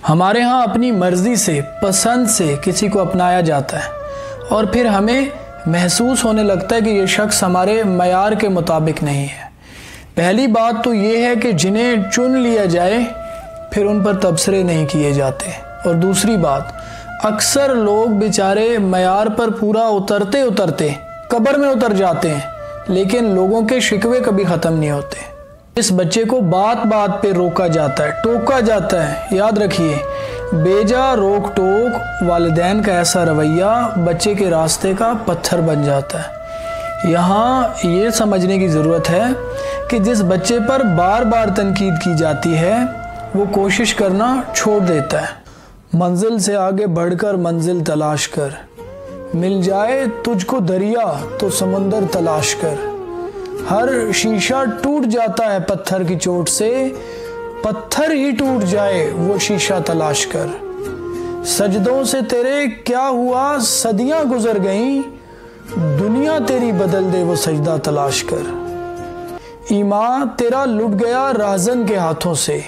हमारे यहाँ अपनी मर्ज़ी से, पसंद से किसी को अपनाया जाता है और फिर हमें महसूस होने लगता है कि ये शख्स हमारे मयार के मुताबिक नहीं है। पहली बात तो ये है कि जिन्हें चुन लिया जाए फिर उन पर तबसरे नहीं किए जाते, और दूसरी बात, अक्सर लोग बेचारे मयार पर पूरा उतरते उतरते कब्र में उतर जाते हैं, लेकिन लोगों के शिकवे कभी ख़त्म नहीं होते। इस बच्चे को बात बात पे रोका जाता है, टोका जाता है। याद रखिए, बेजा रोक टोक वालिदैन का ऐसा रवैया बच्चे के रास्ते का पत्थर बन जाता है। यहाँ ये समझने की ज़रूरत है कि जिस बच्चे पर बार बार तनकीद की जाती है वो कोशिश करना छोड़ देता है। मंजिल से आगे बढ़कर मंजिल तलाश कर, मिल जाए तुझको दरिया तो समंदर तलाश कर। हर शीशा टूट जाता है पत्थर की चोट से, पत्थर ही टूट जाए वो शीशा तलाश कर। सजदों से तेरे क्या हुआ, सदियां गुजर गईं, दुनिया तेरी बदल दे वो सजदा तलाश कर। ईमान तेरा लुट गया राहज़न के हाथों से,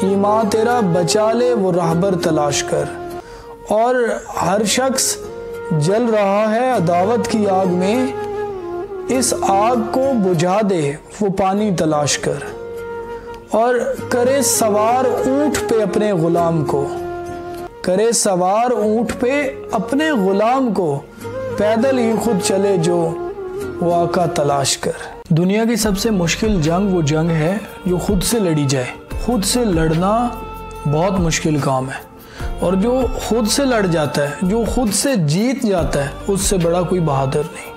ईमान तेरा बचा ले वो राहबर तलाश कर। और हर शख्स जल रहा है अदावत की आग में, इस आग को बुझा दे वो पानी तलाश कर। और करे सवार ऊंट पे अपने गुलाम को, करे सवार ऊंट पे अपने गुलाम को, पैदल ही खुद चले जो वो आका तलाश कर। दुनिया की सबसे मुश्किल जंग वो जंग है जो खुद से लड़ी जाए। खुद से लड़ना बहुत मुश्किल काम है, और जो खुद से लड़ जाता है, जो खुद से जीत जाता है, उससे बड़ा कोई बहादुर नहीं।